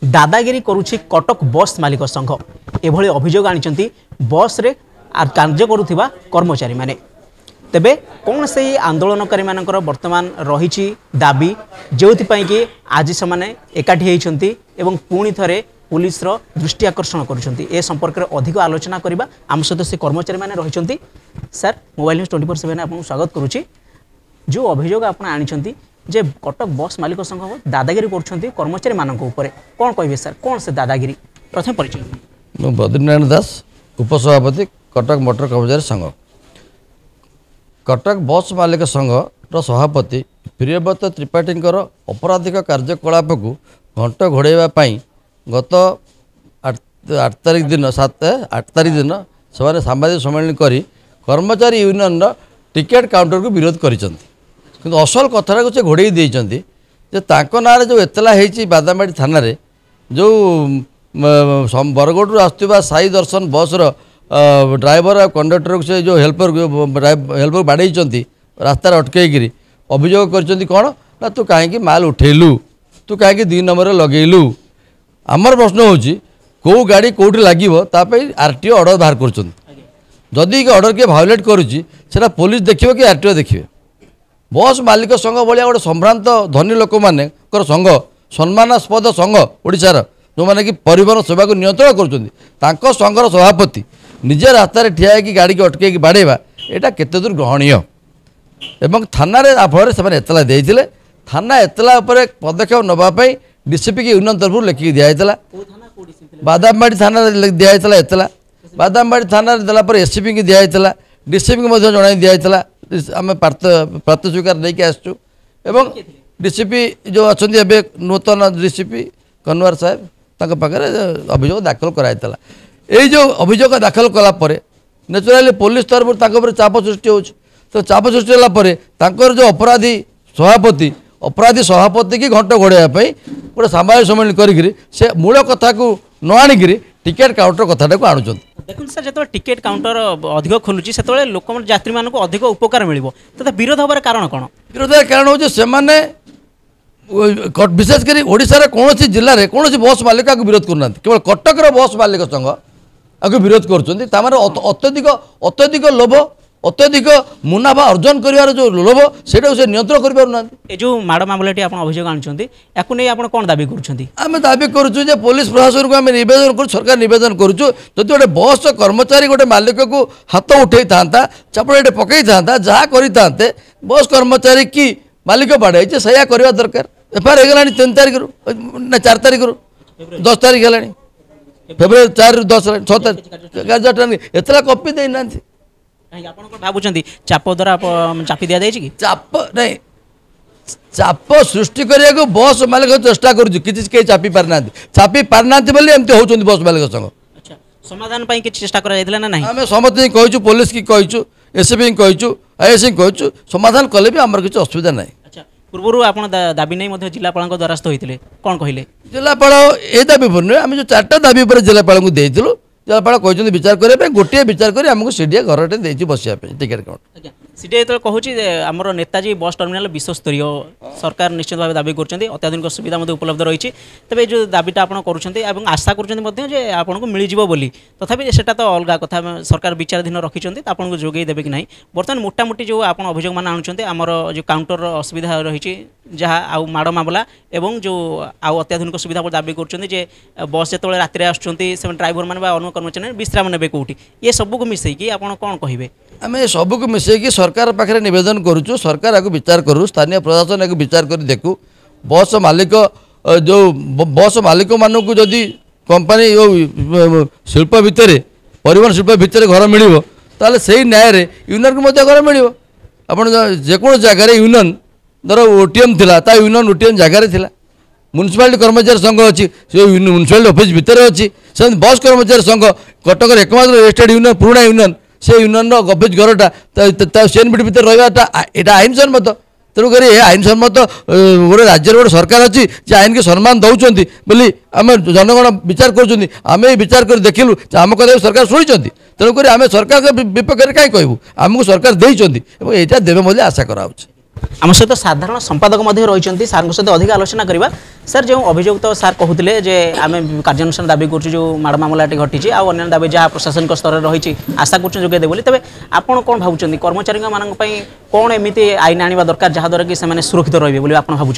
दादागिरी करुछि कटक बस मालिक संघ एभली अभियोग आनिचंती बस रे कार्य करुथिबा कर्मचारी माने। तेबे कौन से आंदोलनकारी मानकर वर्तमान रही दाबी जोथिपाई कि आज से एकाठी होती एवं पुणी थे पुलिस दृष्टि आकर्षण कर संपर्क में अधिक आलोचना करबा आम सहित से कर्मचारी माने रही। सर मोबाइल न्यूज 24/7 आपको स्वागत करुच्ची। जो अभियोग आप आनी जे कटक बस मालिक संघ दादागिरी कर कर्मचारी मानक ऊपर कौन कहे सर कौन से दादागिरी प्रथम परिचय? बद्रीनारायण दास उपसभापति कटक मोटर कर्मचारी संघ। कटक बस मालिक संघ सभापति प्रियव्रत त्रिपाठी अपराधिक कार्यकलाप को घंट घोड़ाई गत 8 तारिख दिन 8 तारिख दिन से सांबादिक सम्मेलन कर कर्मचारी यूनियन टिकेट काउंटर को विरोध कर असल कथा को घोड़े देते ना जो एतला होती बादामाड़ी थाना जो बरगढ़ आसुवा साई दर्शन बस ड्राइवर और कंडक्टर को से जो हेल्पर बाड़े रास्तार अटकई अभियोग कर कौन ना तू कहीं माल उठेलु तू कहीं 2 नंबर लगेलु। आमर प्रश्न होची कौ गाड़ी कौटी लगे आरटीओ ऑर्डर बाहर करदी ऑर्डर किए भायोलेट करुच्ची से पुलिस देखिए कि आरटीओ देखिए। बस मालिक संघ भाया गोटे संभ्रांत धनी लोक मान संघ सम्मानास्पद संघ ओडिशार जो मैंने कि परिवहन सेवा को नियंत्रण कर संघर सभापति निजे रास्तार ठिया होगी गाड़ी की अटकई बाड़ेवा यहाँ केते दूर ग्रहणीय एवं थाना फल से एतला देते थाना एतला पदक्षेप नापी डीसीपी की यूनियन तरफ लिखिक दिखाई बादामबाड़ी थाना दिखाई एतला बादामबाड़ी थाना देलापर एससीपी की दिखाई डीसीपी को जन दिखाई आम प्राप्त स्वीकार नहीं आसचु एवं डीसीपी जो अच्छा नूतन डीसीपी कन्वर साहेब पाखे अभियोग दाखल कराइला। यही जो अभियोग दाखल कलापर नेचुराली पुलिस तरफ चाप सृष्टि हो तो चाप सृष्टि होगापर जो अपराधी सभापति की घंट घोड़ाई गोटे सांबादिक सम्मेलन कर मूल कथा को न आणिक टिकेट काउंटर कथाटा को आणुं। देखो सर जो टिकेट काउंटर अधिक खोलुची से लोक यात्री मानक अधिक उपकार मिल तो विरोध हबार कारण कौन? विरोध कारण हूँ से विशेषकर ओडिशार कौन जिले में कौन बस मालिक विरोध करना केवल कटक बस मालिक संघ आपको विरोध कर अत्यधिक लोभ अत्यधिक मुनाफा अर्जन कर जो लोभ से नियंत्रण कर पारना। जो माड़ मामलाटी आप अभियोग आनी या नहीं आप कौन दाबी करें? दाबी करुँ पुलिस प्रशासन को आम नवेदन कर सरकार नवेदन करुँ जदि गोटे बस कर्मचारी गोटे मालिक को हाथ उठे था चापड़े पकई था जहाँ करते बस कर्मचारी की मालिक बाड़े से करवा दरकार। एफआईआर होगा 3 तारिख ना 4 तारिख 10 तारिख है फेब्रुआरी 4 10 6 तारिख एतला कॉपी देना भावुं चाप द्वारा चापी दि जाए कि चाप नहीं चाप सृष्टि करने को बस मालिक चेष्टा कर चापी पारना बोली एमती होती बस मालिक संघ। अच्छा समाधान कि चेष्टा करा ना नहीं आम समस्त कहूँ पुलिस की कहूँ एसपी कहूँ आईएससी कहूँ समाधान कले भी आमर किसी असुविधा ना। अच्छा पूर्व आप दाबी नहीं जिलापाल द्वारस्थ होते कौन कहले? जिलापाल ए दाबी पर नुहे आम जो 4टा दाबी पर जिलापाल को देलु जिलापाल कहते विचार करने गोटे विचार कर आमको सीडीए घर बसिया टिकेट काउंटर सीडीए जो कहूँ आमर नेताजी बस टर्मिनाल विश्वस्तरीय सरकार निश्चित भाव दाबी कर अत्याधुनिक सुविधा उपलब्ध रही तेज जो दाबीटा आप कर आशा कर मिलଯିव बोली तथापि सेटा तो अलग कथा सरकार विचाराधीन रखिंट आपको जोगे देवे कि ना। बर्तमान मोटामोटी जो आप अभियोग मान आणुंट आमर जो काउंटर असुविधा रही जहाँ आउ माड़ मामला एवं जो आउ अत्याधुनिक सुविधा दाबी कर बस जो राति आसुँच ड्राइवर मैंने अन्य कर्मचारी विश्राम ने कौटी ये सबको मिसेकी आप कौन कहे? आम सबको मिसेकी सरकार पाखे नवेदन करुचु सरकार आपको विचार करूँ स्थानीय प्रशासन आपको विचार कर देखू बस मालिक जो बस मालिक मानू जदि कंपनी शिल्प भितर परिवहन शिल्प भितर घर मिल ताले से न्याय यूनियन को घर मिल आप जेको जगार यूनियन धर ओटीएम थिला ता यूनियन ओटीएम जगार थिला म्युनिसिपालिटी कर्मचारी संघ अच्छी म्युनिसिपालिटी ऑफिस भितर अच्छी से बस कर्मचारी संघ कटक एकमात्र स्टेट यूनियन पुराणा यूनियन से यूनियन गभेज घरटा सेनबिट भितर रहा यहाँ आईन सम्मत तेणुक आईन सम्मत गोटे राज्य गोटे सरकार अच्छी आईन की सम्मान दौरान बोली आम जनगण विचार करें विचार कर देखिलु आम कथा सरकार शुणी तेणुक आम सरकार विपक्ष में कहीं कहूँ आमको सरकार देते यहाँ देवे आशा कराऊँ। आम सहित साधारण संपादक रही सार सहित अधिक आलोचना करवा सर जो अभियोग तो सार कहते जे आम कार्यानुष्ठान दाबी कर जो माड़ मामलाटी घटी आन दाबी जहाँ प्रशासनिक स्तर रही आशा कर जोगे बोली तेज आपड़ कौन भावुं कर्मचारी मान कौन एमती आईन आने दरकार जहाँद्वारा कि सुरक्षित रे बोली आप भावुं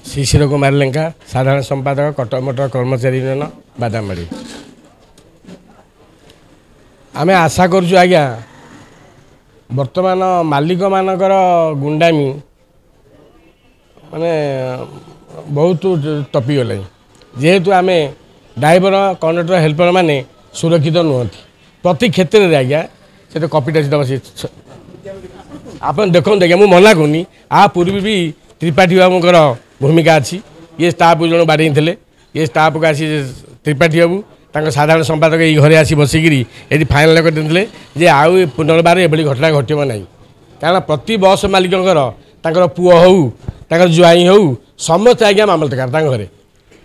शिशिर कुमार लेंका साधारण संपादक कटक मोटर कर्मचारी यूनियन बादामबाड़ी आम आशा करुँ आज्ञा वर्तमान मालिक मानकर गुंडामी माने बहुत टपिगले जेहेतु आम ड्राइवर कंडक्टर हेल्पर माने सुरक्षित नुहति प्रति क्षेत्र में आज्ञा से कपिटा सीधा आप देखो आज्ञा मुझे मना करनी आ पूर्व भी त्रिपाठी बाबूर भूमिका अच्छी ये स्टाफ जन बाड़े थे ये स्टाफ को आसी त्रिपाठी बाबू साधारण संपादक ये घरे आसी बसिकी ये फाइनाल करते जे आउ पुनर्बार ये घटना घटना ना कारण प्रति बस मालिकर पुओ हो जुआई हो समस्त आज्ञा मामलतकार घरे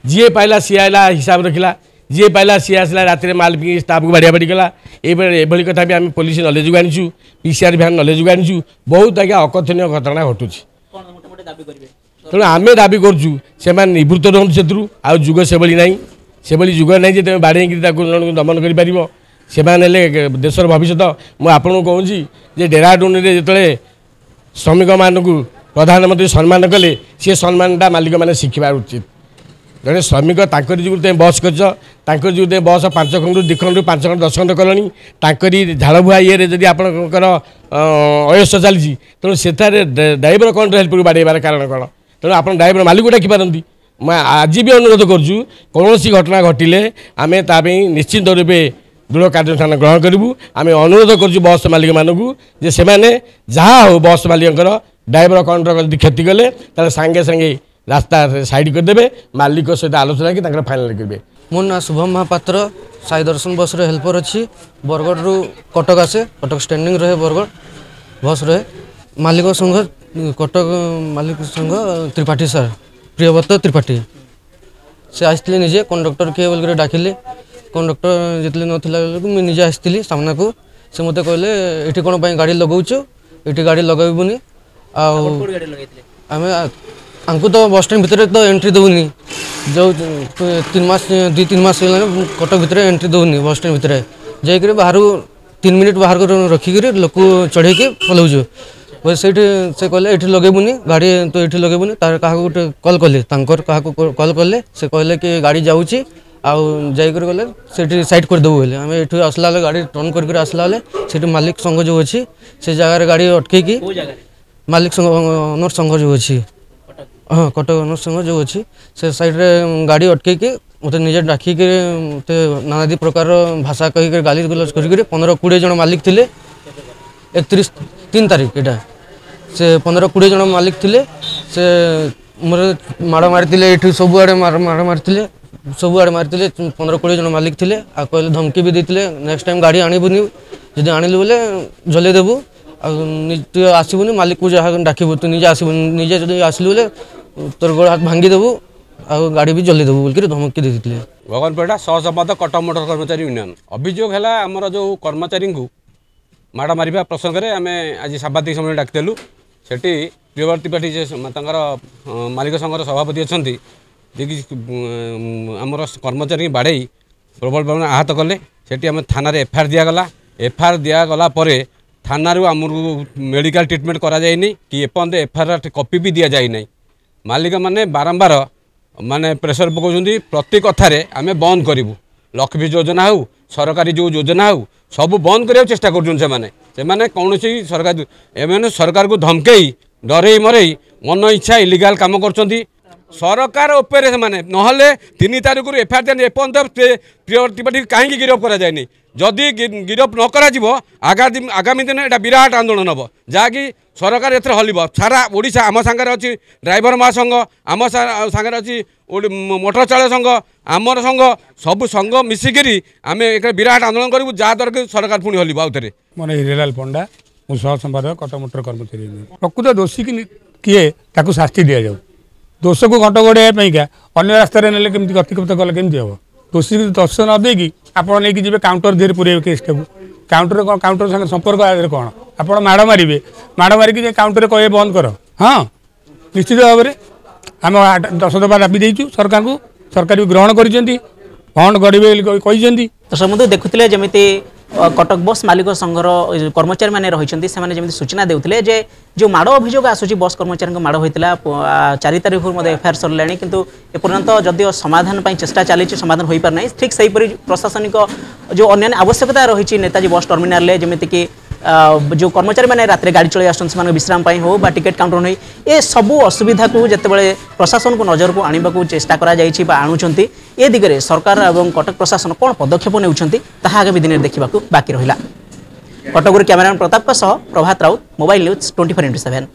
जी पाइला सी आला हिसाब रखिला जी पाइला सी आसला रात माल पी स्टाफ को बाड़िया बाड़ी कला ये कथा भी आम पुलिस नलेज को आनीचु पीसीआर भ्यान नलेज को आनीचु बहुत आज्ञा अकथनीय घटना घटुँ तेणु आम दाबी करुँ से निवृत्त रुहतु से आउ जुग से ना से जुग ना जे तुम बाड़े जन दमन कर देशर भविष्य मुझे आपको कहूँ जे डेराडून में जो श्रमिक मानक प्रधानमंत्री सम्मान कले सी सम्मानटा मालिक मैंने शिखा उचित जड़े श्रमिक जो तुम बस कर जो तुम बस 5 खंड 2 खंड 5 खंड 10 खंड कलनी झाड़बुआ ये जब आपंकर अयस चली तेणु से ड्राइवर कौन हेल्प बाड़ेबार कारण कौन तेणु आप ड्राइवर मालिक डाकी पारती मैं आज भी अनुरोध करुँ कौन घटना घटिले आम निश्चिंत रूपे दृढ़ कार्यानुष्ठान ग्रहण करूँ आम अनुरोध करुँ बस मालिक मानक जे से जहाँ हो बस मालिक ड्राइवर कंडक्टर क्षति कले सांगे सांगे रास्ता साइड करदे मालिक सहित आलोचना कि फाइनाल करेंगे। मो ना शुभम महापात्र साई दर्शन बस हेल्पर अच्छी बरगढ़ रु कटक आसे कटक स्टैंडिंग रहे बरगढ़ बस रहे मालिक संघ कटक मालिक संघ त्रिपाठी सार प्रियव्रत त्रिपाठी से आसते निजे कंडक्टर किए बोल डाकिले कंडक्टर जितने नाला मुझे निजे आसती सामना को से मत कहले ये कौन गाड़ी लगाऊचु ये गाड़ी लगेबुनि आम तो बस स्टैंड भितर तो एंट्री दौनी जो 2-3 मास कटक भितर एंट्री दौनी बस स्टैंड भितर जाकर बाहर 3 मिनिट बाहर रखिक लोक चढ़े पलाऊँ से कहले ये लगेबुनि गाड़ी तो ये लगेबुनि तार क्या गोटे कल कले क्या कल कले से कहले कि गाड़ी जाऊँगी आकर गले से साइड करदेबू बोले आम ये आसला गाड़ी टर्न करके आसला से मालिक संघ जो अच्छी से जगार गाड़ी अटकई मालिक संघ ओनर संघ जो अच्छी हाँ कटक ओनर संघ जो अच्छी से साइड रे गाड़ी अटकई मत निजे डाकिक मत नानादी प्रकार भाषा कहीक गाली गलज कर 15-20 जन मालिक थे 31 तारीख यहाँ से 15-20 जन मालिक थे से मोर माड़ मारी ये सबुआड़े माड़ मारी सबुआड़े मारी 15-20 जन मालिक थे आ कहले धमकी भी देते नेक्स्ट टाइम गाड़ी आणबुनि जब आणलु बोले जलेदेबू आसबुनि मालिक को जहाँ डाकबू तू निजे आसबुनि निजे जब आसलु बोले तोर गोड़ हाथ भांगीदेबू आ गाड़ी भी जलेदेबू बोल धमकी देते भगवानपेटा सहसंपादक कटक मोटर कर्मचारी यूनियन अभियोग है आमर जो कर्मचारी को माड़ मारिबा प्रसंग में आम आज सांबादिक समय डाकिलु से प्रियव्रत त्रिपाठी मालिक संघर सभापति अच्छा जी आमर कर्मचारी बाड़े प्रबल भाव आहत कले से आम थाना एफआईआर दिगला एफआईआर दिगला थाना आमको मेडिकल ट्रिटमेंट करा जाइनी कि एपर्यंत एफआईआर कॉपी भी दि जाए ना मालिक मैंने बारंबार माने प्रेसर पकाउछन्ती प्रति कथार आम बंद करूँ लक्ष्मी योजना हो सरकारी जो योजना हो सब बंद करने चेष्टा कर कौन सरकार एम सरकार को धमकई डरई मरई मन इच्छा इलिगाल काम कर सरकार उपरे से माने नहले 3 तारिख एफआईआर एपर्यंत प्रियव्रत त्रिपाठी कहीं गिरफ करा जाए जदि गिरफ न करा आगामी दिन यहाँ विराट आंदोलन हम जहाँकि सरकार एथर हलिब सारा ओडिशा आम सांगे अच्छी ड्राइवर महासंघ आम सांगे अच्छी मोटर चालक संघ आमर संघ सब संघ मिसिकी आम एक विराट आंदोलन करूँ जहाँद्वारा कि सरकार पुणी हलिब आउ थे मोर हिरेलाल पंडा मु सह संपादक कटक मोटर कर्मचारी प्रकृत दोषी किए ताकू शास्ति दि जाऊ दोष को घंट गोड़ाइका अन्य रास्त ने गतिगत कले केमती हम दोषी दोष न देकी आप नहीं जी काउंटर धीरे पूरे केसटा काउंटर संगे संपर्क आगे कौन आप माड़ मारे माड़ मारिक काउंटर कहे बंद कर हाँ निश्चित भाव में आम 10 दफा दाबी देचु सरकार को सरकार भी ग्रहण कर फंड गढ़े कही तो समुद्र देखुले जमी कटक बस मालिक संघर कर्मचारी मैंने रही जमी सूचना देते जे जो माड़ अभियोग आसूँ बस कर्मचारी माड़ होता 4 तारीख एफआईआर सरला किंतु एपर्यंत जदिव समाधान चेष्टा चली समाधान हो पारना ठीक से प्रशासनिक जो अन्य आवश्यकता रही नेताजी बस टर्मिनाल जमीक जो कर्मचारी मैंने रात गाड़ी चलाई आसान विश्राम हो टिकेट काउंटर नहीं ए सबू असुविधा को जितेबाला प्रशासन को नजर को आने को चेष्टा आणुंट ए दिगरे सरकार और कटक प्रशासन कौन पदक्षेप नेउछंती ताहा आगामी दिन में देखा बाकी रहा। कटक कैमरामैन प्रताप प्रभात राउत मोबाइल न्यूज 24x7।